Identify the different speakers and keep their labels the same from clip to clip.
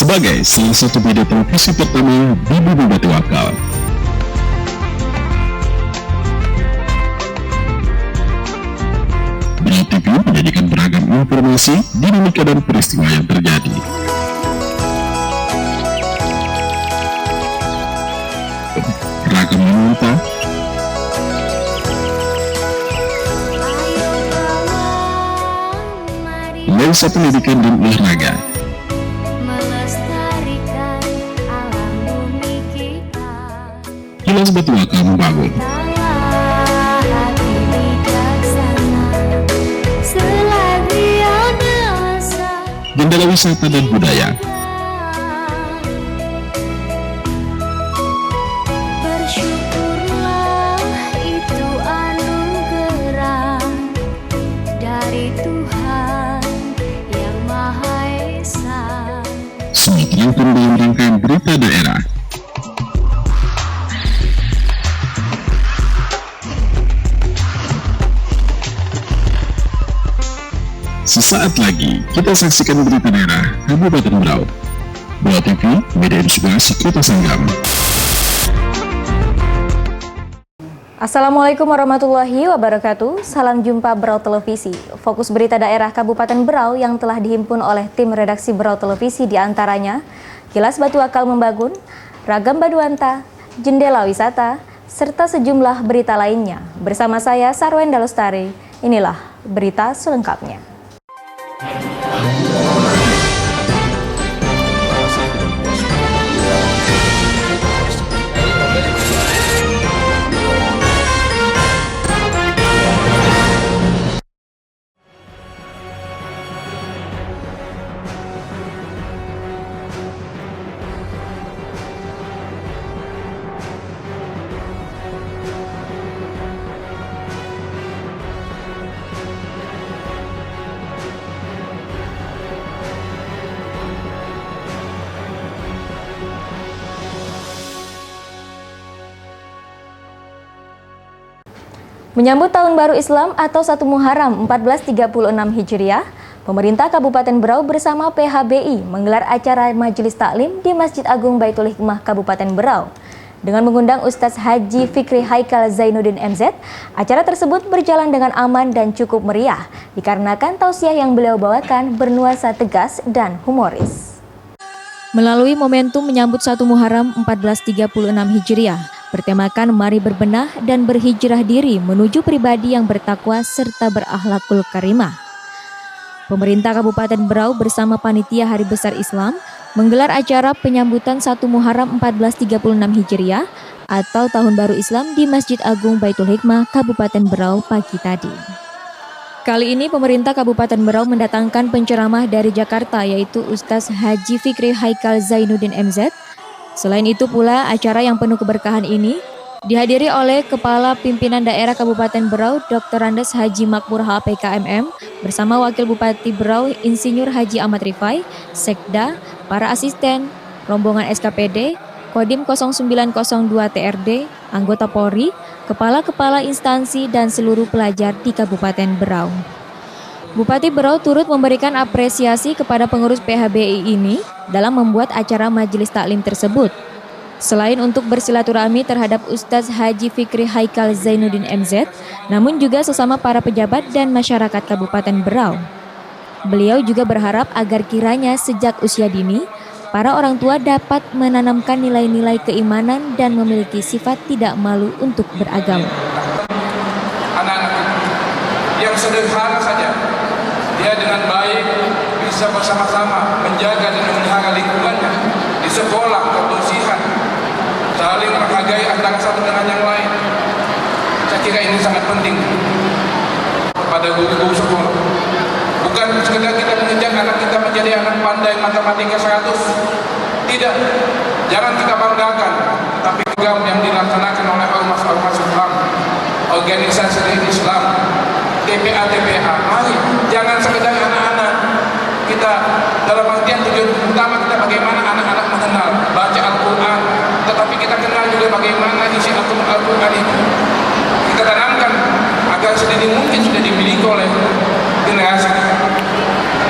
Speaker 1: Sebagai salah satu media televisi pertama di Bumi Batu Akal, Brau TV menyajikan beragam informasi, dinamika dan peristiwa yang terjadi. Ragam wanita, lensa pendidikan dan olahraga, Kilas Batu Akal membangun. Jendela wisata dan budaya.
Speaker 2: Bersyukurlah itu anugerah dari Tuhan yang Maha Esa.
Speaker 1: Semua terangkum dalam rangkaian berita daerah. Sesaat lagi kita saksikan berita daerah Kabupaten Brau. Brau TV, media inspirasi Kota Sanggam.
Speaker 3: Assalamualaikum warahmatullahi wabarakatuh. Salam jumpa Brau Televisi. Fokus berita daerah Kabupaten Brau yang telah dihimpun oleh tim redaksi Brau Televisi diantaranya Kilas Batu Akal Membangun, Ragam Baduanta, Jendela Wisata, serta sejumlah berita lainnya. Bersama saya Sarwenda Lestari. Inilah berita selengkapnya. Menyambut Tahun Baru Islam atau 1 Muharram 1436 Hijriah, pemerintah Kabupaten Brau bersama PHBI menggelar acara Majelis Taklim di Masjid Agung Baitul Hikmah Kabupaten Brau. Dengan mengundang Ustaz Haji Fikri Haikal Zainuddin MZ, acara tersebut berjalan dengan aman dan cukup meriah, dikarenakan tausiah yang beliau bawakan bernuansa tegas dan humoris. Melalui momentum menyambut 1 Muharram 1436 Hijriah, bertemakan mari berbenah dan berhijrah diri menuju pribadi yang bertakwa serta berakhlakul karimah. Pemerintah Kabupaten Brau bersama Panitia Hari Besar Islam menggelar acara penyambutan 1 Muharram 1436 Hijriah atau Tahun Baru Islam di Masjid Agung Baitul Hikmah Kabupaten Brau pagi tadi. Kali ini pemerintah Kabupaten Brau mendatangkan penceramah dari Jakarta yaitu Ustaz Haji Fikri Haikal Zainuddin MZ. Selain itu pula, acara yang penuh keberkahan ini dihadiri oleh Kepala Pimpinan Daerah Kabupaten Brau Dr. Andes Haji Makmur HPKMM bersama Wakil Bupati Brau Insinyur Haji Ahmad Rifai, Sekda, para asisten, rombongan SKPD, Kodim 0902 TRD, anggota Polri, kepala-kepala instansi dan seluruh pelajar di Kabupaten Brau. Bupati Brau turut memberikan apresiasi kepada pengurus PHBI ini dalam membuat acara majelis taklim tersebut. Selain untuk bersilaturahmi terhadap Ustaz Haji Fikri Haikal Zainuddin MZ, namun juga sesama para pejabat dan masyarakat Kabupaten Brau. Beliau juga berharap agar kiranya sejak usia dini, para orang tua dapat menanamkan nilai-nilai keimanan dan memiliki sifat tidak malu untuk beragama.
Speaker 4: Anak-anak yang sederhana saja, dia dengan baik bisa bersama-sama menjaga dan memelihara sangat penting pada guru sekolah. Bukan sekedar kita mengejar anak kita menjadi anak pandai matematika 100. Tidak. Jangan kita banggakan, tapi program yang dilaksanakan oleh ormas-ormas Islam, organisasi Islam, TPA, mari jangan sekedar anak-anak kita dalam artian tujuan utama kita bagaimana anak-anak mengenal baca Al-Quran, tetapi kita kenal juga bagaimana isi Al-Quran itu kita tanamkan agar sedini mungkin sudah dimiliki oleh generasi.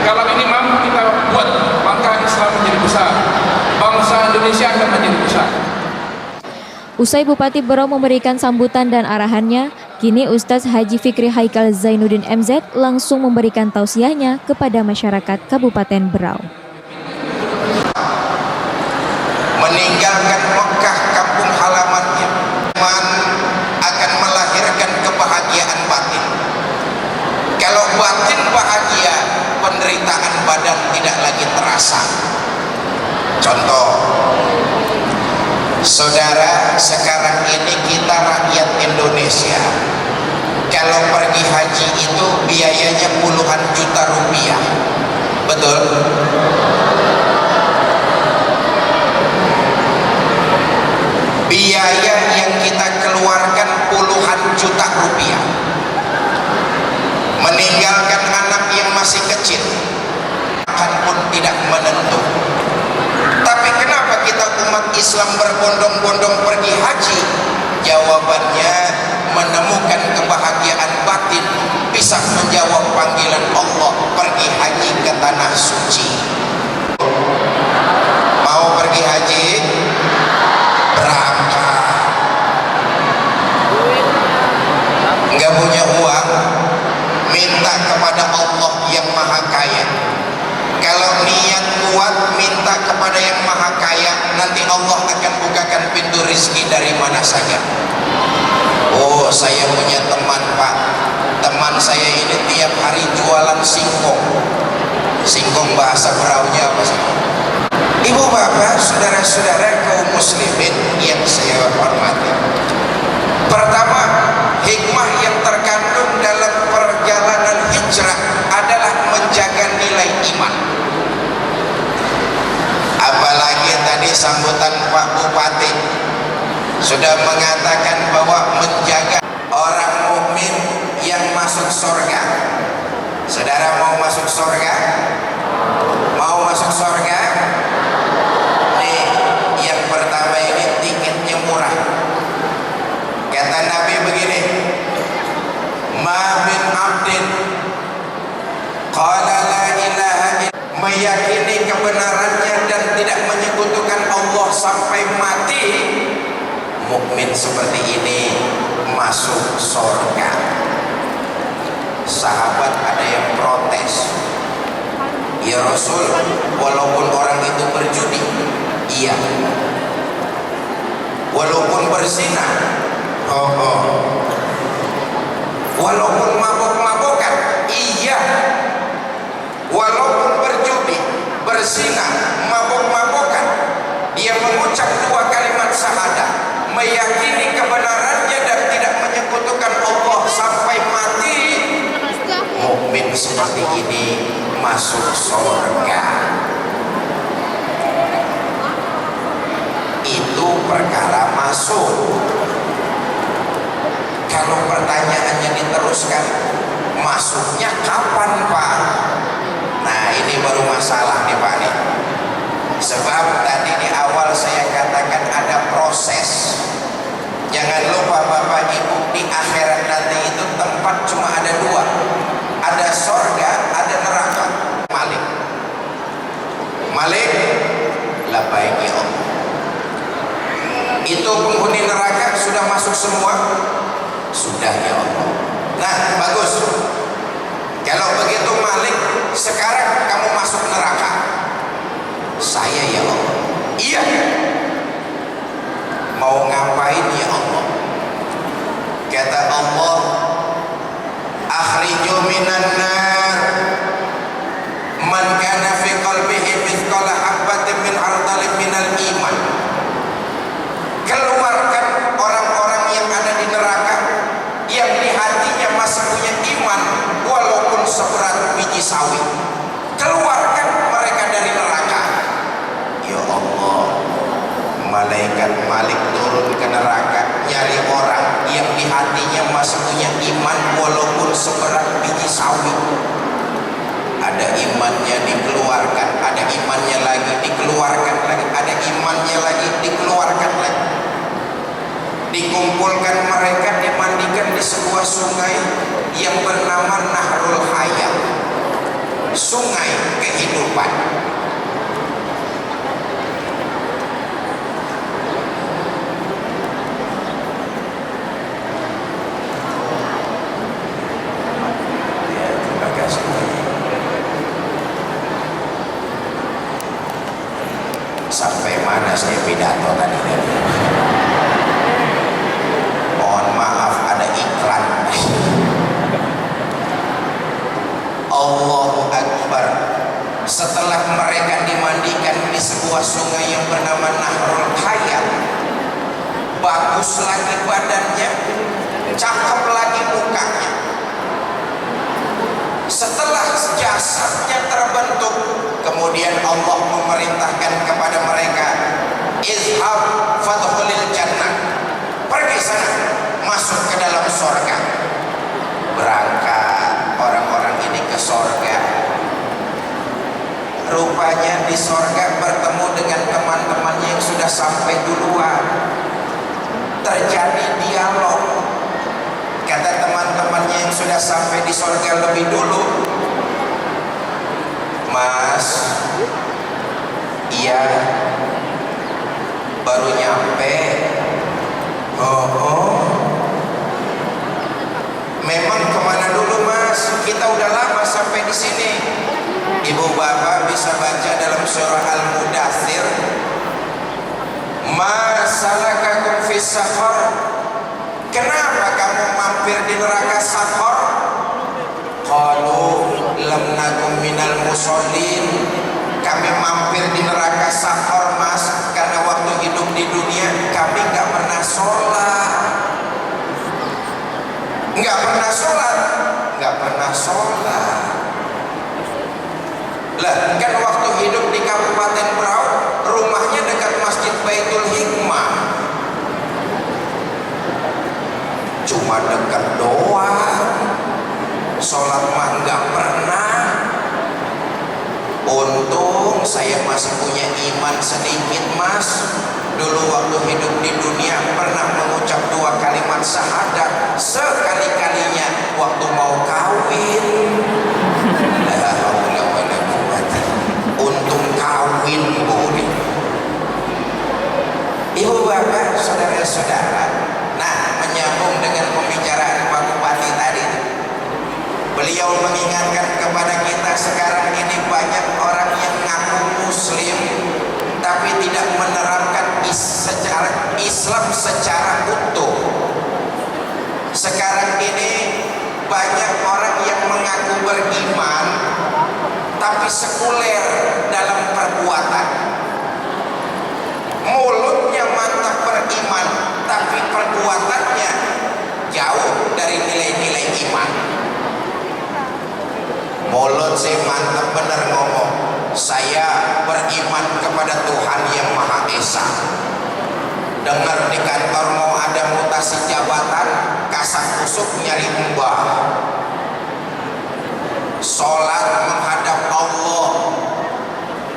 Speaker 4: Kalau ini mampu kita buat, maka Islam menjadi besar, bangsa Indonesia akan menjadi besar.
Speaker 3: Usai Bupati Berau memberikan sambutan dan arahannya, kini Ustadz Haji Fikri Haikal Zainuddin MZ langsung memberikan tausiahnya kepada masyarakat Kabupaten Berau.
Speaker 5: Meninggalkan Mekah kampung halamannya, iman akan melahirkan kebahagiaan batin. Kalau batin bahagia, penderitaan badan tidak lagi terasa. Contoh, saudara, sekarang ini kita rakyat Indonesia, kalau pergi haji itu biayanya puluhan juta rupiah. Betul? Biaya yang kita keluarkan puluhan juta rupiah. Meninggalkan anak yang masih kecil, makan pun tidak menentu. Tapi kenapa kita umat Islam berbondong-bondong pergi haji? Jawabannya menemukan kebahagiaan batin, bisa menjawab panggilan Allah pergi haji ke tanah suci. Mau pergi haji? Berangkat. Enggak punya uang? Minta kepada Allah yang Maha Kaya. Kalau niat kuat, minta kepada yang Maha Kaya, nanti Allah akan bukakan pintu rezeki dari mana saja. Oh, saya punya teman, Pak. Teman saya ini tiap hari jualan singkong. Singkong bahasa Beraunya apa sih? Ibu bapak, saudara-saudara kaum muslimin yang saya hormati. Pertama, hikmah yang terkandung dalam perjalanan hijrah adalah menjaga nilai iman. Apalagi tadi sambutan Pak Bupati sudah mengatakan bahwa menjaga orang mukmin yang masuk surga. Saudara mau masuk surga? Mau masuk surga? Nih, yang pertama ini tiketnya murah. Kata Nabi begini, ma min abdin qala la ilaha illallah, meyakini kebenarannya dan tidak menyekutukan Allah sampai mati, mukmin seperti ini masuk surga. Sahabat ada yang protes, ya Rasul, walaupun orang itu berjudi, iya. Walaupun berzina, walaupun mabuk-mabukan, iya. Walaupun berjudi, berzina, mabuk-mabukan, dia mengucap dua kalimat syahadat, meyakini kebenarannya dan tidak menyekutukan Allah sampai mati, mukmin seperti ini masuk surga. Itu perkara masuk. Kalau pertanyaannya diteruskan, masuknya kapan, Pak? Nah, ini baru masalah nih, Pak nih. Sebab tadi di awal saya katakan ada proses. Jangan lupa Bapak Ibu, di akhirat nanti itu tempat cuma ada dua. Ada surga, ada neraka. Malik. Malik, labbaik ya Allah. Itu penghuni neraka sudah masuk semua? Sudah ya Allah. Nah, bagus. Kalau begitu Malik, sekarang kamu masuk neraka. Saya ya Allah. Iya. Mau ngapain ya Allah? Kata Allah, akhriju minan nar man kana fi qalbihi mithqala habatin min ardalin minal iman. Keluarkan orang-orang yang ada di neraka yang di sungai yang bernama Nahrul Hayat, sungai kehidupan. Ya, terima kasih. Sampai mana saya pidato tadi? Mohon maaf, ada iklan. Allahu Akbar. Setelah mereka dimandikan di sebuah sungai yang bernama Nahrul Hayat, bagus lagi badannya, cakep lagi mukanya. Setelah jasadnya terbentuk, kemudian Allah memerintahkan kepada mereka, izhab fadkhulil jannah, pergi sana, masuk ke dalam surga. Berangkat orang-orang ini ke surga. Rupanya di surga bertemu dengan teman-temannya yang sudah sampai duluan. Terjadi dialog. Kata teman-temannya yang sudah sampai di surga lebih dulu, Mas, iya, baru nyampe. Oh, memang kemana dulu Mas? Kita udah lama sampai di sini. Ibu bapak bisa baca dalam surah Al-Mudaththir, ma salakakum fis saqar, kenapa kamu mampir di neraka Saqar? Qalu lam nakum minal musallin, kami mampir di neraka Saqar Mas karena waktu hidup di dunia kami gak pernah sholat. Gak pernah sholat. Lah kan waktu hidup di Kabupaten Berau, rumahnya dekat Masjid Baitul Hikmah, cuma dekat doang, sholat mah gak pernah. Untung saya masih punya iman sedikit Mas. Dulu waktu hidup di dunia pernah mengucap 2 kalimat syahadat, sekali-kalinya waktu mau kawin. Untung kawin budi. Ibu bapak, saudara-saudara, nah menyambung dengan pembicaraan Pak Bupati tadi, beliau mengingatkan kepada kita sekarang ini banyak orang yang ngaku muslim tapi tidak menerapkan Islam secara utuh. Sekarang ini banyak orang yang mengaku beriman tapi sekuler dalam perbuatan. Mulutnya mantap beriman tapi perbuatannya jauh dari nilai-nilai iman. Mulut sih mantap bener ngomong, saya beriman kepada Tuhan yang Maha Esa. Dengar di kantor mau ada mutasi jabatan, kasak kusuk nyari mbah. Sholat menghadap Allah,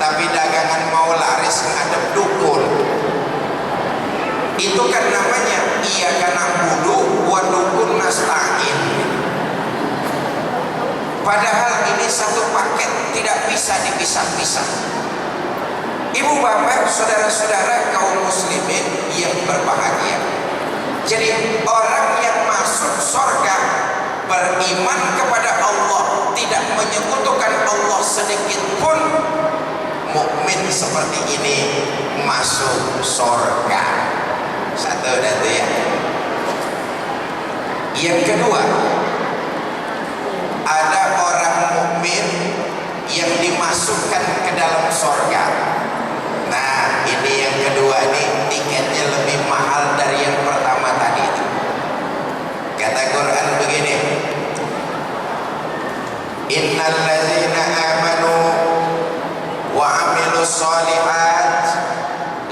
Speaker 5: tapi dagangan mau laris menghadap dukun. Itu kan namanya iya karena budu wa dukun nasta'in. Padahal ini satu paket, tidak bisa dipisah-pisah. Ibu bapak, saudara-saudara kaum muslimin yang berbahagia. Jadi orang yang masuk surga beriman kepada Allah, tidak menyekutukan Allah sedikit pun, mukmin seperti ini masuk surga. Satu dan itu ya. Yang kedua, ada orang mukmin yang dimasukkan ke dalam surga. Nah, ini yang kedua nih, tiketnya lebih mahal dari yang pertama tadi itu. Kata Quran begini, innal ladzina amanu wa amilus shalihat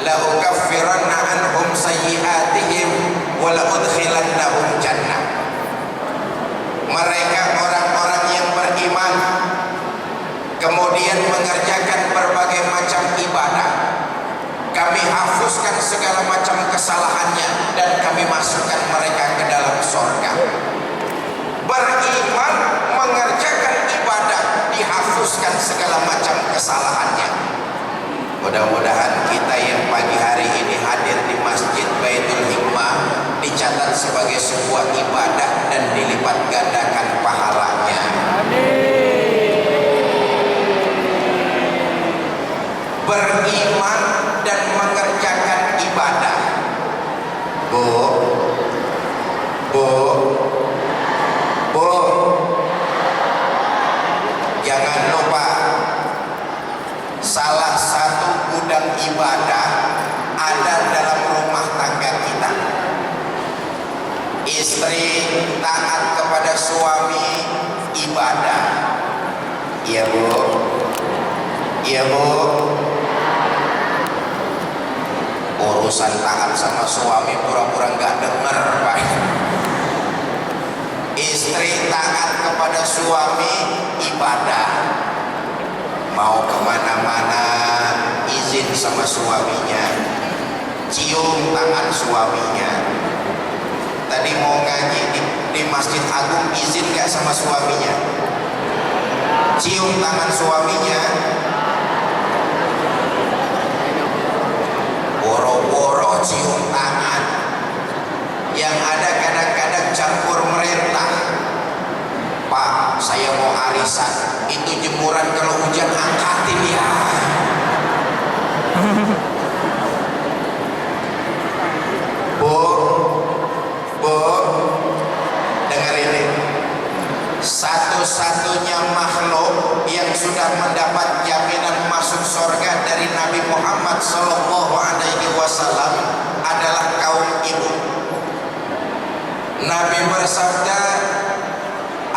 Speaker 5: la ukaffiranna anhum sayyi'atihim wa la udkhilannahum jannah. Mereka orang-orang yang beriman kemudian mengerjakan berbagai macam ibadah, kami hapuskan segala macam kesalahannya dan kami masukkan mereka ke dalam surga. beriman, mengerjakan ibadah, dihapuskan segala macam kesalahannya. Mudah-mudahan kita yang pagi hari ini hadir di Masjid Baitul Hikmah dicatat sebagai sebuah ibadah dan dilipat gandakan pahalanya. Beriman dan mengerjakan ibadah. Bu, jangan lupa salah satu gudang ibadah ada dalam rumah tangga kita. Istri taat kepada suami, ibadah. Iya bu, iya bu. Urusan taat sama suami pura-pura nggak denger, Pak. Istri taat kepada suami, ibadah. Mau kemana-mana izin sama suaminya, cium tangan suaminya. Tadi mau ngaji di Masjid Agung, izin gak sama suaminya? Cium tangan suaminya. Boro-boro cium tangan. Yang ada kadang-kadang campur merintah. Pak, saya mau arisan, itu jemuran kalau hujan angkatin ya. Bu, dengar ini. Satu-satunya makhluk yang sudah mendapat jaminan masuk surga dari Nabi Muhammad SAW adalah kaum ibu. Nabi bersabda,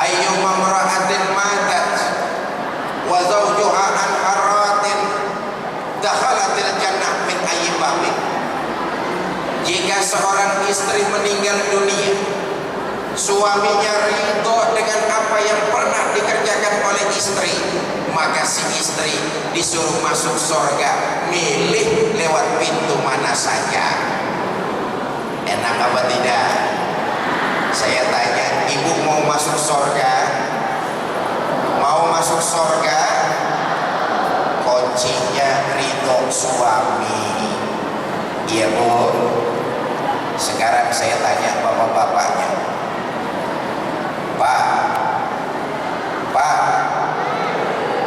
Speaker 5: ayyuma imra'atin matat wa zawjuha an haratin dakhalatil jannah min ayyi babin. Jika seorang istri meninggal dunia, suaminya ridho dengan apa yang pernah dikerjakan oleh istri, maka si istri disuruh masuk surga, milih lewat pintu mana saja. Enak apa tidak? Saya tanya, ibu mau masuk surga? Mau masuk surga? Kuncinya ridho suami. Iya bu. Sekarang saya tanya bapak-bapaknya, Pak,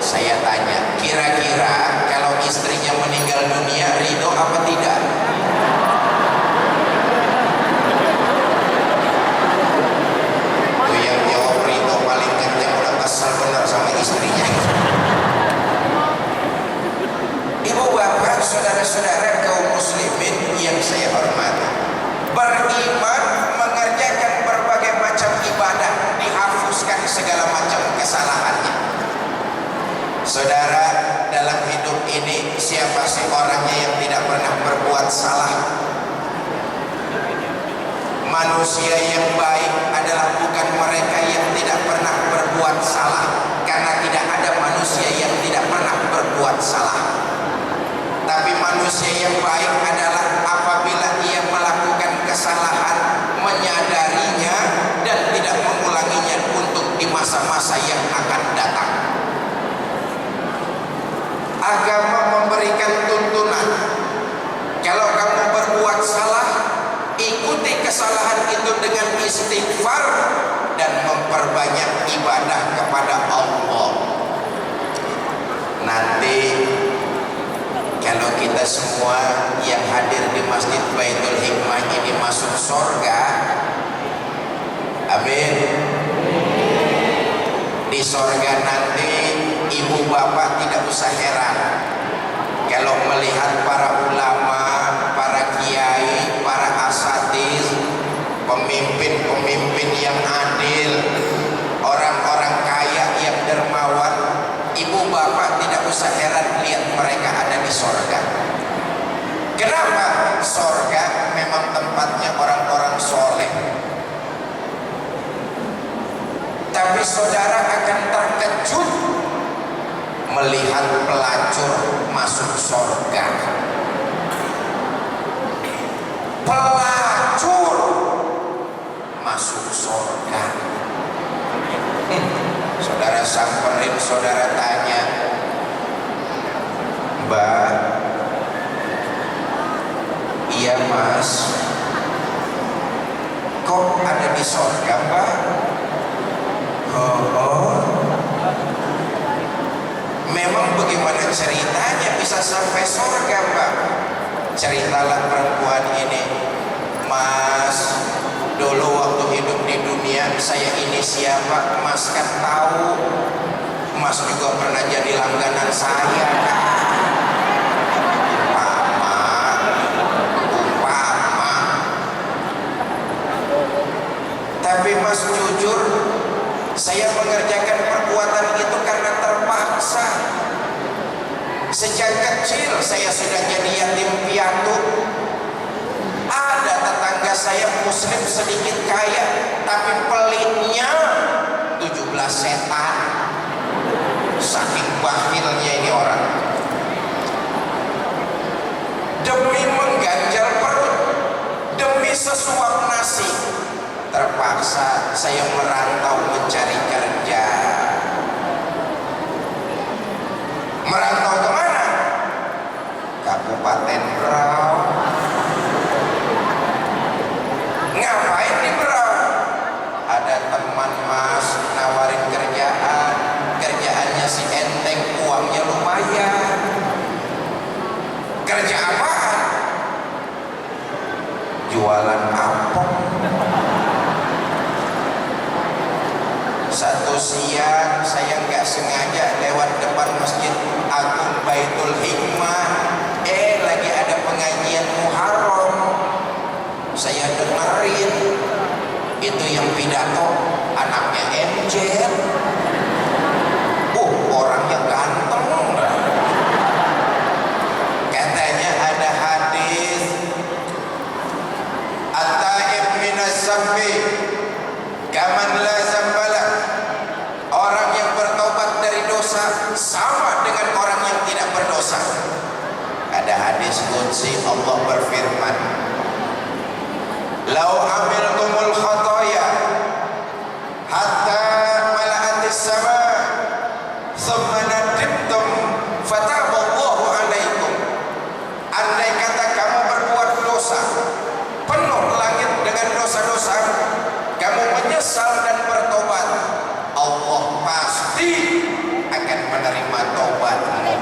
Speaker 5: saya tanya, kira-kira kalau istrinya meninggal dunia ridho apa tidak? Tuh yang jawab ridho paling kencang, udah kesel benar sama istrinya. Ibu bapak, saudara-saudara kaum muslimin yang saya hormati, beriman, mengerjakan berbagai macam ibadah, dihapuskan segala macam kesalahannya. Saudara, dalam hidup ini siapa sih orangnya yang tidak pernah berbuat salah? Manusia yang baik adalah bukan mereka yang tidak pernah berbuat salah, karena tidak ada manusia yang tidak pernah berbuat salah. Tapi manusia yang baik adalah apabila ia melakukan kesalahan, menyadarinya dan tidak mengulanginya untuk di masa-masa yang akan datang. Agama memberikan tuntunan, kalau kamu berbuat salah, ikuti kesalahan itu dengan istighfar dan memperbanyak ibadah kepada Allah. Nanti kalau kita semua yang hadir di Masjid Baitul Hikmah ini masuk surga, amin. Di surga nanti ibu bapak tidak usah heran kalau melihat para ulama, para kiai, para asatiz, pemimpin-pemimpin yang adil, orang-orang kaya yang dermawan. Ibu bapak tidak usah heran lihat mereka ada di surga. Kenapa? Surga memang tempatnya orang-orang soleh. Tapi saudara akan terkejut melihat pelacur masuk surga. Pelacur masuk surga. saudara tanya, Mbak, iya Mas, kok ada di surga Mbak? Oh, memang bagaimana ceritanya bisa sampai surga Mbak? Ceritalah perempuan ini, Mas, dulu waktu hidup di dunia saya ini siapa? Mas kan tahu, Mas juga pernah jadi langganan saya kan? Umpama. Tapi Mas jujur, saya mengerjakan perbuatan itu karena terpaksa. Sejak kecil saya sudah jadi yatim piatu. Ada tetangga saya muslim sedikit kaya, tapi pelitnya 17 setan. Saking bakhilnya ini orang. Demi mengganjal perut, demi sesuap nasi, terpaksa saya merantau mencari kerja. Merantau kemana? Kabupaten Berau. Ngapain di Berau? Ada teman Mas nawarin kerjaan, kerjaannya si enteng, uangnya lumayan. Kerja apaan? Jualan apem. Satu siang saya nggak sengaja lewat depan Masjid Agung Baitul Hikmah, lagi ada pengajian Muharram. Saya dengerin, itu yang pidato anaknya MJ. Orangnya ganteng. Katanya ada hadis, at-taib minas zambi kaman la zambala. Orang yang bertobat dari dosa sama dengan orang yang tidak berdosa. Ada hadis qudsi, Allah berfirman, "Lau amiltumul khataya hatta mala'atis sama, thumma nadibtum fataballahu alaikum." Andai kata kamu berbuat dosa, penuh langit dengan dosa-dosa, kamu menyesal dan bertobat, Allah pasti akan menerima taubatmu.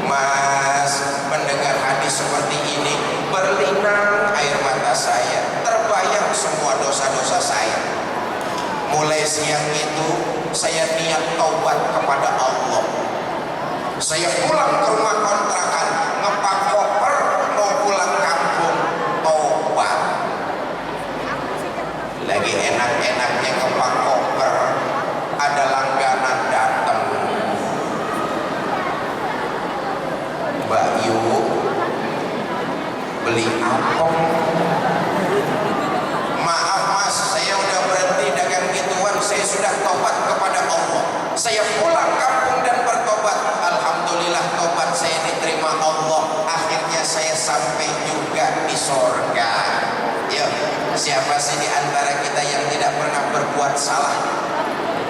Speaker 5: Mas, mendengar hadis seperti ini berlinang air mata saya, terbayang semua dosa-dosa saya. Mulai siang itu saya niat taubat kepada Allah. Saya pulang ke rumah kontrakan, ngepak koper, mau pulang kampung, taubat. Lagi enak-enaknya ngepak koper, ada langganan datang. Mbak Yu, beli apem. Maaf Mas, saya udah berhenti dagang gituan, saya sudah tobat kepada Allah. Saya pulang kampung dan bertobat. Alhamdulillah tobat saya diterima Allah. Akhirnya saya sampai juga di surga. Yuk, siapa sih di antara kita yang tidak pernah berbuat salah?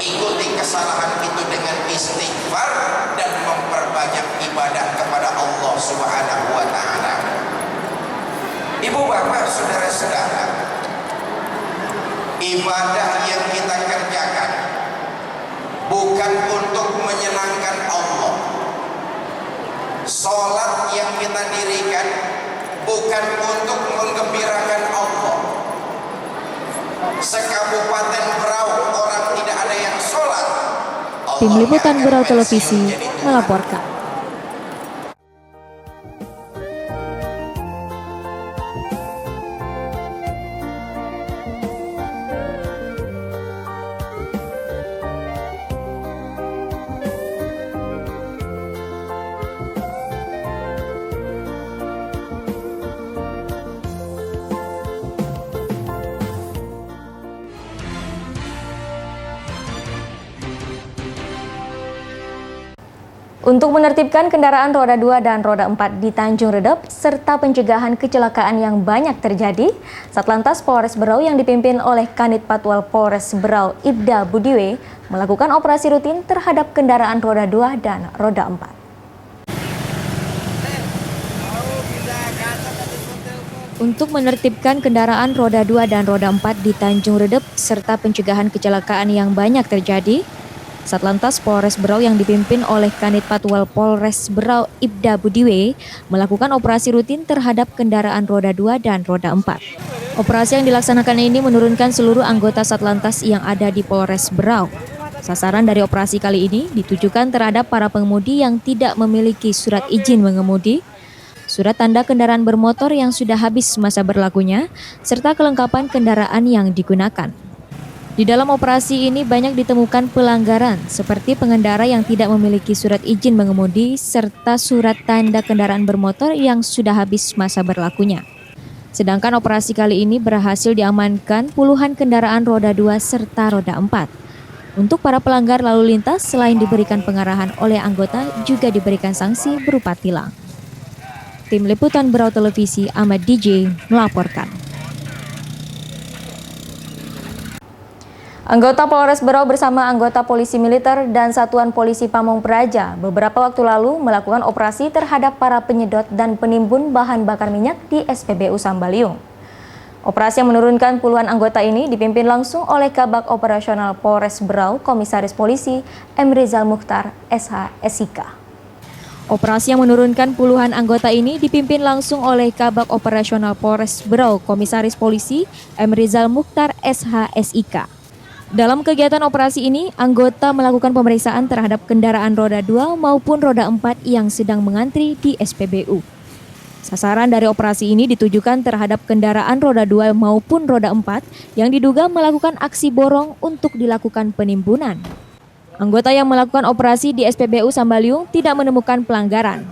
Speaker 5: Ikuti kesalahan itu dengan istighfar dan memperbanyak ibadah kepada Allah Subhanahu wa ta'ala. Ibu bapak, saudara-saudara, ibadah yang kita kerjakan bukan untuk menyenangkan Allah. Salat yang kita dirikan bukan untuk menggembirakan Allah. Sekabupaten Berau orang tidak ada yang sholat.
Speaker 3: Tim Liputan Berau Televisi melaporkan. Untuk menertibkan kendaraan roda 2 dan roda 4 di Tanjung Redep serta pencegahan kecelakaan yang banyak terjadi, Satlantas Polres Berau yang dipimpin oleh Kanit Patwal Polres Berau Ibda Budiwe melakukan operasi rutin terhadap kendaraan roda 2 dan roda 4. Untuk menertibkan kendaraan roda 2 dan roda 4 di Tanjung Redep serta pencegahan kecelakaan yang banyak terjadi, Satlantas Polres Berau yang dipimpin oleh Kanit Patwal Polres Berau Ibda Budiwe melakukan operasi rutin terhadap kendaraan roda 2 dan roda 4. Operasi yang dilaksanakan ini menurunkan seluruh anggota Satlantas yang ada di Polres Berau. Sasaran dari operasi kali ini ditujukan terhadap para pengemudi yang tidak memiliki surat izin mengemudi, surat tanda kendaraan bermotor yang sudah habis masa berlakunya, serta kelengkapan kendaraan yang digunakan. Di dalam operasi ini banyak ditemukan pelanggaran seperti pengendara yang tidak memiliki surat izin mengemudi serta surat tanda kendaraan bermotor yang sudah habis masa berlakunya. Sedangkan operasi kali ini berhasil diamankan puluhan kendaraan roda 2 serta roda 4. Untuk para pelanggar lalu lintas selain diberikan pengarahan oleh anggota juga diberikan sanksi berupa tilang. Tim Liputan Berau Televisi Ahmad DJ melaporkan. Anggota Polres Berau bersama anggota polisi militer dan Satuan Polisi Pamong Praja beberapa waktu lalu melakukan operasi terhadap para penyedot dan penimbun bahan bakar minyak di SPBU Sambaliung. Operasi yang menurunkan puluhan anggota ini dipimpin langsung oleh Kabak Operasional Polres Berau, Komisaris Polisi M. Rizal Mukhtar, SH.SIK. Operasi yang menurunkan puluhan anggota ini dipimpin langsung oleh Kabak Operasional Polres Berau, Komisaris Polisi M. Rizal Mukhtar, SH.SIK. Dalam kegiatan operasi ini, anggota melakukan pemeriksaan terhadap kendaraan roda 2 maupun roda 4 yang sedang mengantri di SPBU. Sasaran dari operasi ini ditujukan terhadap kendaraan roda 2 maupun roda 4 yang diduga melakukan aksi borong untuk dilakukan penimbunan. Anggota yang melakukan operasi di SPBU Sambaliung tidak menemukan pelanggaran.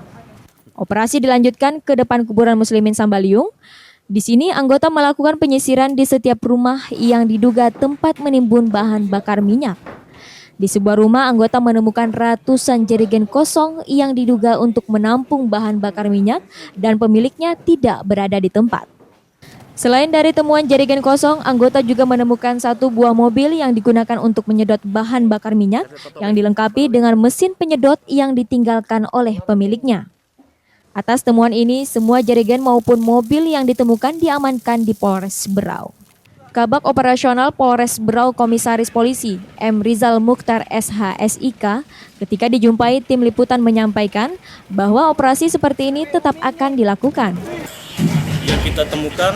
Speaker 3: Operasi dilanjutkan ke depan kuburan Muslimin Sambaliung. Di sini anggota melakukan penyisiran di setiap rumah yang diduga tempat menimbun bahan bakar minyak. Di sebuah rumah anggota menemukan ratusan jerigen kosong yang diduga untuk menampung bahan bakar minyak dan pemiliknya tidak berada di tempat. Selain dari temuan jerigen kosong, anggota juga menemukan satu buah mobil yang digunakan untuk menyedot bahan bakar minyak yang dilengkapi dengan mesin penyedot yang ditinggalkan oleh pemiliknya. Atas temuan ini, semua jerigen maupun mobil yang ditemukan diamankan di Polres Berau. Kabak Operasional Polres Berau Komisaris Polisi M. Rizal Mukhtar SH.SIK ketika dijumpai tim liputan menyampaikan bahwa operasi seperti ini tetap akan dilakukan.
Speaker 6: Yang kita temukan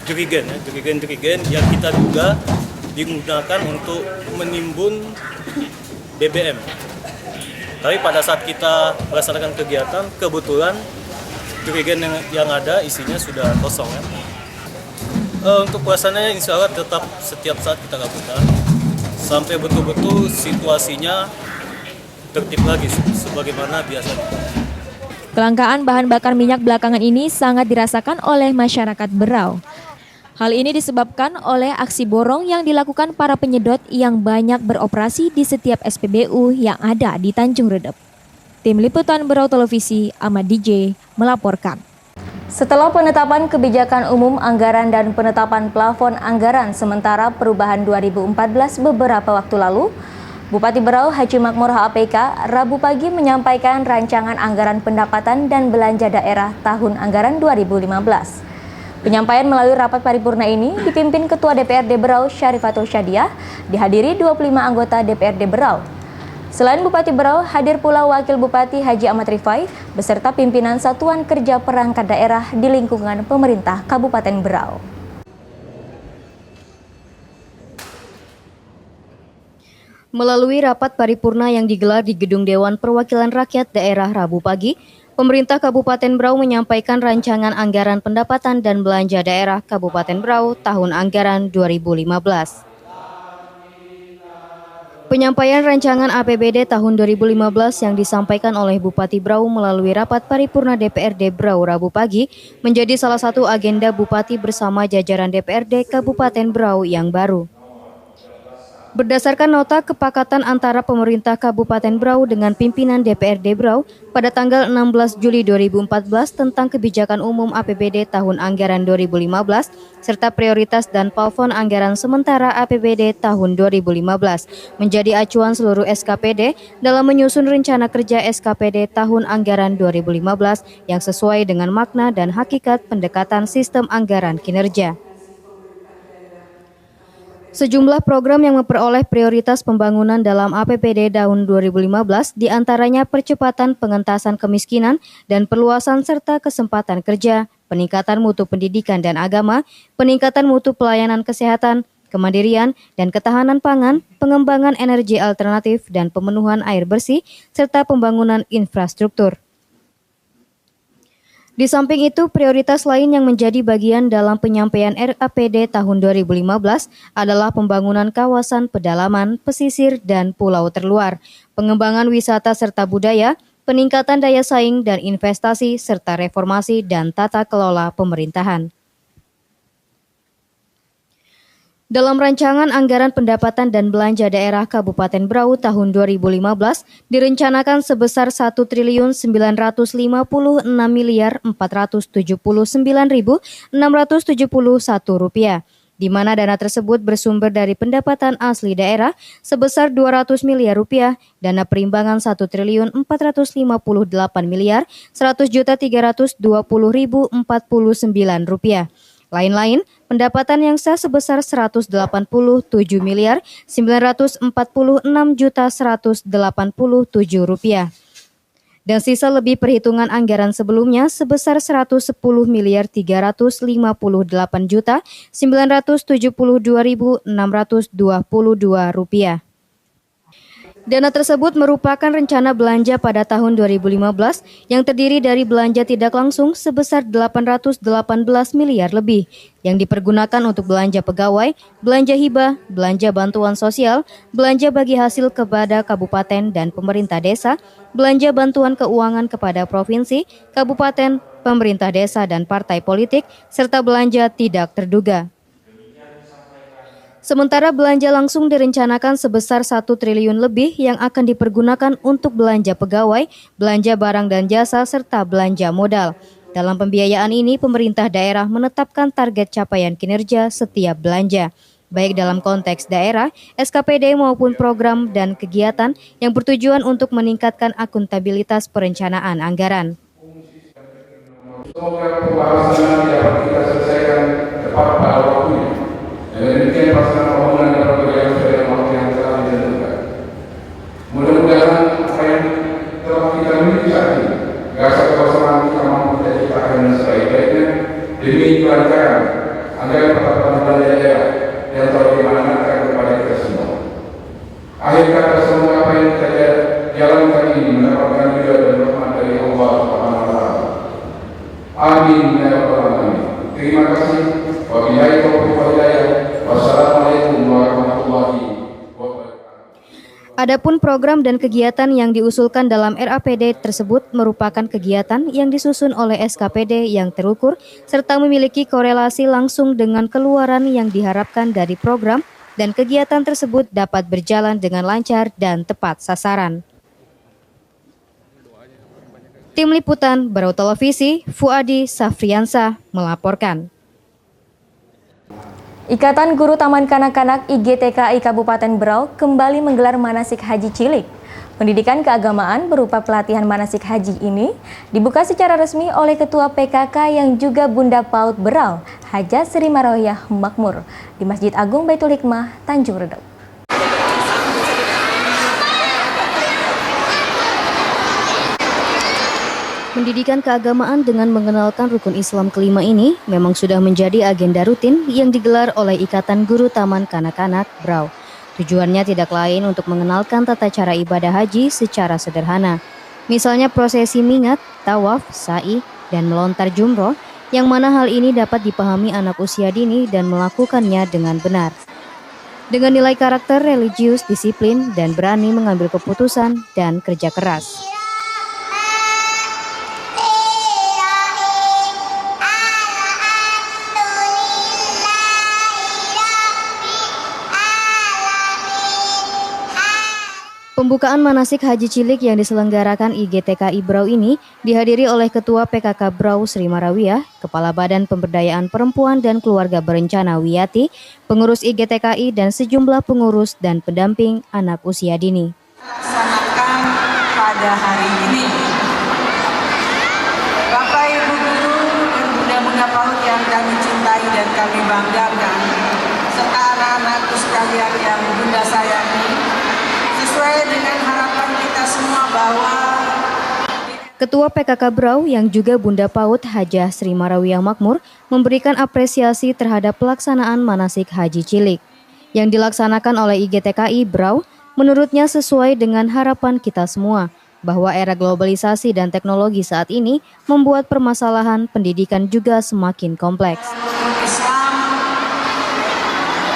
Speaker 6: jerigen yang kita duga digunakan untuk menimbun BBM. Tapi pada saat kita melaksanakan kegiatan, kebetulan jerigen yang ada isinya sudah kosong. Ya. Untuk pelaksanaannya insya Allah tetap setiap saat kita lakukan sampai betul-betul situasinya tertib lagi sebagaimana biasanya.
Speaker 3: Kelangkaan bahan bakar minyak belakangan ini sangat dirasakan oleh masyarakat Berau. Hal ini disebabkan oleh aksi borong yang dilakukan para penyedot yang banyak beroperasi di setiap SPBU yang ada di Tanjung Redep. Tim Liputan Berau Televisi Ahmad DJ melaporkan. Setelah penetapan kebijakan umum anggaran dan penetapan plafon anggaran sementara perubahan 2014 beberapa waktu lalu, Bupati Berau Haji Makmur HAPK Rabu pagi menyampaikan rancangan anggaran pendapatan dan belanja daerah tahun anggaran 2015. Penyampaian melalui rapat paripurna ini dipimpin Ketua DPRD Berau Syarifatul Syadiah, dihadiri 25 anggota DPRD Berau. Selain Bupati Berau, hadir pula Wakil Bupati Haji Ahmad Rifai beserta pimpinan Satuan Kerja Perangkat Daerah di lingkungan pemerintah Kabupaten Berau. Melalui rapat paripurna yang digelar di Gedung Dewan Perwakilan Rakyat Daerah Rabu pagi, pemerintah Kabupaten Berau menyampaikan rancangan anggaran pendapatan dan belanja daerah Kabupaten Berau tahun anggaran 2015. Penyampaian rancangan APBD tahun 2015 yang disampaikan oleh Bupati Berau melalui rapat paripurna DPRD Berau Rabu pagi menjadi salah satu agenda Bupati bersama jajaran DPRD Kabupaten Berau yang baru.
Speaker 7: Berdasarkan nota kepakatan antara pemerintah Kabupaten Berau dengan pimpinan DPRD Berau pada tanggal 16 Juli 2014 tentang kebijakan umum APBD tahun anggaran 2015 serta prioritas dan plafon anggaran sementara APBD tahun 2015 menjadi acuan seluruh SKPD dalam menyusun rencana kerja SKPD tahun anggaran 2015 yang sesuai dengan makna dan hakikat pendekatan sistem anggaran kinerja. Sejumlah program yang memperoleh prioritas pembangunan dalam APBD tahun 2015 diantaranya percepatan pengentasan kemiskinan dan perluasan serta kesempatan kerja, peningkatan mutu pendidikan dan agama, peningkatan mutu pelayanan kesehatan, kemandirian dan ketahanan pangan, pengembangan energi alternatif dan pemenuhan air bersih, serta pembangunan infrastruktur. Di samping itu, prioritas lain yang menjadi bagian dalam penyampaian RAPD tahun 2015 adalah pembangunan kawasan pedalaman, pesisir, dan pulau terluar, pengembangan wisata serta budaya, peningkatan daya saing dan investasi, serta reformasi dan tata kelola pemerintahan. Dalam rancangan anggaran pendapatan dan belanja daerah Kabupaten Berau tahun 2015 direncanakan sebesar Rp1.469.479.671, di mana dana tersebut bersumber dari pendapatan asli daerah sebesar Rp200 miliar, dana perimbangan Rp1.450.800.100.320.049. Lain-lain, pendapatan yang sah sebesar Rp187.946.187.000 dan sisa lebih perhitungan anggaran sebelumnya sebesar Rp10.358.972.622. Dana tersebut merupakan rencana belanja pada tahun 2015 yang terdiri dari belanja tidak langsung sebesar 818 miliar lebih yang dipergunakan untuk belanja pegawai, belanja hibah, belanja bantuan sosial, belanja bagi hasil kepada kabupaten dan pemerintah desa, belanja bantuan keuangan kepada provinsi, kabupaten, pemerintah desa dan partai politik, serta belanja tidak terduga. Sementara belanja langsung direncanakan sebesar 1 triliun lebih yang akan dipergunakan untuk belanja pegawai, belanja barang dan jasa, serta belanja modal. Dalam pembiayaan ini, pemerintah daerah menetapkan target capaian kinerja setiap belanja, baik dalam konteks daerah, SKPD maupun program dan kegiatan yang bertujuan untuk meningkatkan akuntabilitas perencanaan anggaran.
Speaker 4: Semoga pembahasan yang dapat kita selesaikan tepat pada waktunya. Dengan demikian pelaksanaan pembangunan dapat berjalan sesuai dengan waktu yang telah ditentukan. Mudah-mudahan apa yang telah kita miliki saat ini, rasa kebersamaan kita mampu kita ciptakan dengan sebaik-baiknya demi kelancaran anggaran pendapatan belanja daerah yang telah diamanatkan kepada kita semua. Akhir kata, semoga apa yang kita jalankan ini mendapatkan ridha dan rahmat dari Allah Subhanahu wa Ta'ala. Amin ya rabbal alamin. Terima kasih. Wabillahi taufiq wal hidayah. Wassalamualaikum warahmatullahi wabarakatuh.
Speaker 7: Adapun program dan kegiatan yang diusulkan dalam RAPD tersebut merupakan kegiatan yang disusun oleh SKPD yang terukur serta memiliki korelasi langsung dengan keluaran yang diharapkan dari program dan kegiatan tersebut dapat berjalan dengan lancar dan tepat sasaran. Tim Liputan Berau Televisi, Fuadi Safriansah melaporkan.
Speaker 3: Ikatan Guru Taman Kanak-Kanak IGTKI Kabupaten Berau kembali menggelar manasik haji cilik. Pendidikan keagamaan berupa pelatihan manasik haji ini dibuka secara resmi oleh Ketua PKK yang juga Bunda PAUD Berau, Haja Sri Maroyah Makmur, di Masjid Agung Baitul Hikmah, Tanjung Redep.
Speaker 7: Pendidikan keagamaan dengan mengenalkan rukun Islam kelima ini memang sudah menjadi agenda rutin yang digelar oleh Ikatan Guru Taman Kanak-Kanak Berau. Tujuannya tidak lain untuk mengenalkan tata cara ibadah haji secara sederhana. Misalnya prosesi mingat, tawaf, sa'i, dan melontar jumroh, yang mana hal ini dapat dipahami anak usia dini dan melakukannya dengan benar. Dengan nilai karakter religius, disiplin, dan berani mengambil keputusan dan kerja keras. Pembukaan manasik haji cilik yang diselenggarakan IGTKI Brau ini dihadiri oleh Ketua PKK Brau Sri Marawiyah, Kepala Badan Pemberdayaan Perempuan dan Keluarga Berencana Wiyati, pengurus IGTKI dan sejumlah pengurus dan pendamping anak usia dini.
Speaker 8: Laksanakan pada hari ini. Bapak Ibu guru dan bunda-bunda PAUD yang kami cintai dan kami banggakan, serta anak-anakku sekalian yang bunda sayangi, sesuai dengan harapan kita semua bahwa
Speaker 7: Ketua PKK Brau yang juga Bunda PAUD Hajah Sri Marawiyah Makmur memberikan apresiasi terhadap pelaksanaan manasik haji cilik yang dilaksanakan oleh IGTKI Brau. Menurutnya sesuai dengan harapan kita semua bahwa era globalisasi dan teknologi saat ini membuat permasalahan pendidikan juga semakin kompleks.
Speaker 8: Islam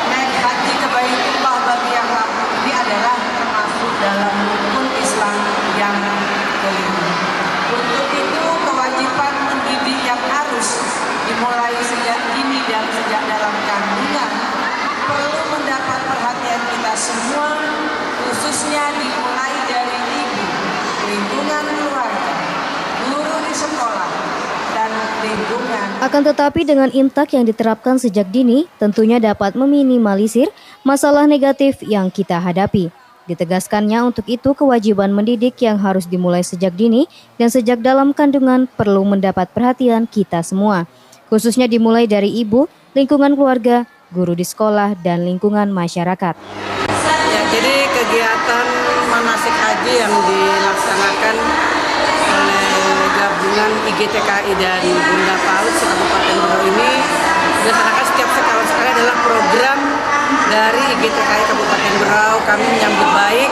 Speaker 8: naik haji ke Baitullah bagi yang mampu ini adalah termasuk dalam rukun Islam yang kelima. Untuk itu kewajiban mendidik yang harus dimulai sejak dini dan sejak dalam kandungan perlu mendapat perhatian kita semua, khususnya dimulai dari ibu, lingkungan keluarga, guru di sekolah, dan lingkungan.
Speaker 7: Akan tetapi dengan imtak yang diterapkan sejak dini tentunya dapat meminimalisir masalah negatif yang kita hadapi. Ditegaskannya untuk itu kewajiban mendidik yang harus dimulai sejak dini dan sejak dalam kandungan perlu mendapat perhatian kita semua, khususnya dimulai dari ibu, lingkungan keluarga, guru di sekolah, dan lingkungan masyarakat.
Speaker 8: Ya, jadi kegiatan manasik haji yang dilaksanakan oleh gabungan IGTKI dan Bunda PAUD Kabupaten Brau ini dilaksanakan setiap setahun sekali adalah program dari IGTKI Kabupaten Brau. Kami menyambut baik.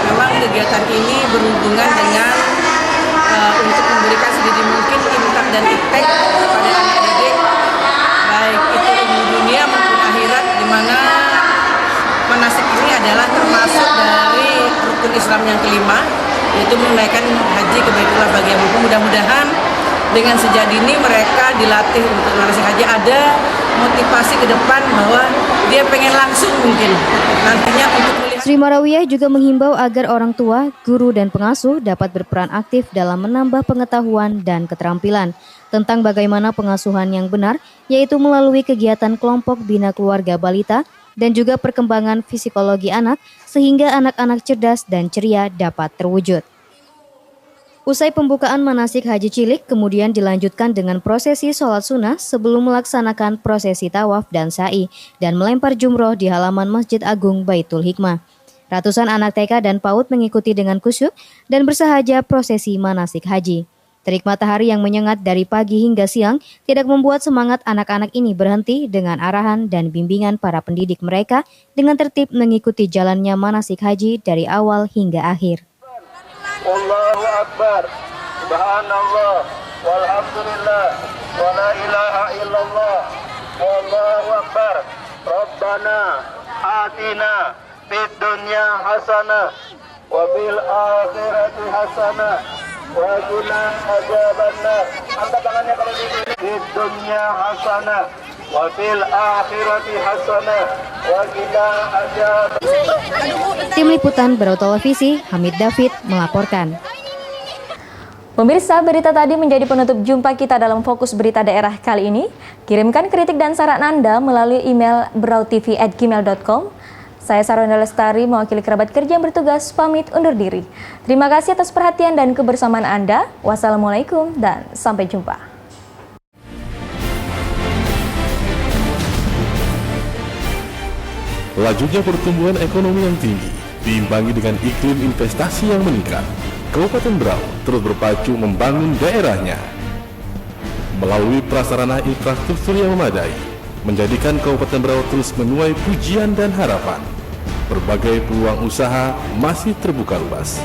Speaker 8: Memang kegiatan ini berhubungan dengan untuk memberikan sedini mungkin imtak dan iptek kepada anak didik, baik itu ilmu dunia maupun akhirat, di mana manasik ini adalah termasuk dari rukun Islam yang kelima, yaitu menunaikan haji ke Baitullah bagi yang mampu. Mudah-mudahan dengan sejak dini mereka dilatih untuk manasik haji, ada motivasi ke depan bahwa dia pengen langsung mungkin nantinya untuk melihat.
Speaker 7: Sri Marawiyah juga menghimbau agar orang tua, guru, dan pengasuh dapat berperan aktif dalam menambah pengetahuan dan keterampilan tentang bagaimana pengasuhan yang benar, yaitu melalui kegiatan kelompok bina keluarga balita dan juga perkembangan psikologi anak sehingga anak-anak cerdas dan ceria dapat terwujud. Usai pembukaan manasik haji cilik kemudian dilanjutkan dengan prosesi sholat sunnah sebelum melaksanakan prosesi tawaf dan sa'i dan melempar jumroh di halaman Masjid Agung Baitul Hikmah. Ratusan anak TK dan PAUD mengikuti dengan khusyuk dan bersahaja prosesi manasik haji. Terik matahari yang menyengat dari pagi hingga siang tidak membuat semangat anak-anak ini berhenti dengan arahan dan bimbingan para pendidik mereka dengan tertib mengikuti jalannya manasik haji dari awal hingga akhir.
Speaker 9: Allahu Akbar, Subhanallah, Walhamdulillah, Wa la ilaha illallah, Wallahu Akbar, Rabbana atina fid dunya hasanah, wa fil akhirati hasanah, wa qina adzabannar. Angkat tangannya kalau di fid dunya hasanah, wa fil akhirati hasanah, wa qina adzabannar.
Speaker 7: Tim Liputan Brau Televisi, Hamid David melaporkan.
Speaker 3: Pemirsa, berita tadi menjadi penutup jumpa kita dalam Fokus Berita Daerah kali ini. Kirimkan kritik dan saran Anda melalui email brautv@gmail.com. Saya Sarwenda Lestari, mewakili kerabat kerja yang bertugas, pamit undur diri. Terima kasih atas perhatian dan kebersamaan Anda. Wassalamualaikum dan sampai jumpa.
Speaker 1: Lajunya pertumbuhan ekonomi yang tinggi diimbangi dengan iklim investasi yang meningkat. Kabupaten Brau terus berpacu membangun daerahnya melalui prasarana infrastruktur yang memadai, menjadikan Kabupaten Brau terus menuai pujian dan harapan. Berbagai peluang usaha masih terbuka luas.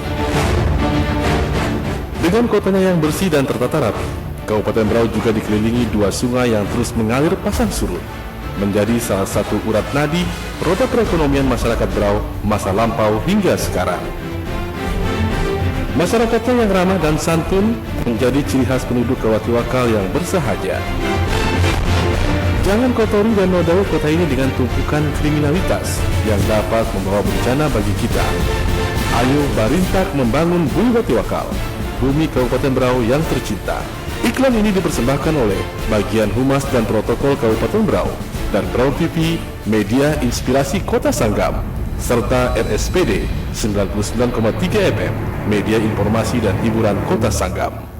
Speaker 1: Dengan kotanya yang bersih dan tertata rapi, Kabupaten Brau juga dikelilingi dua sungai yang terus mengalir pasang surut, menjadi salah satu urat nadi roda perekonomian masyarakat Brau masa lampau hingga sekarang. Masyarakatnya yang ramah dan santun menjadi ciri khas penduduk Kawatiwakal yang bersahaja. Jangan kotori dan nodai kota ini dengan tumpukan kriminalitas yang dapat membawa bencana bagi kita. Ayo Barintak membangun Bumi Batiwakal, bumi Kabupaten Berau yang tercinta. Iklan ini dipersembahkan oleh Bagian Humas dan Protokol Kabupaten Berau dan Berau TV, media inspirasi Kota Sanggam, serta RSPD 99,3 FM, media informasi dan hiburan Kota Sanggam.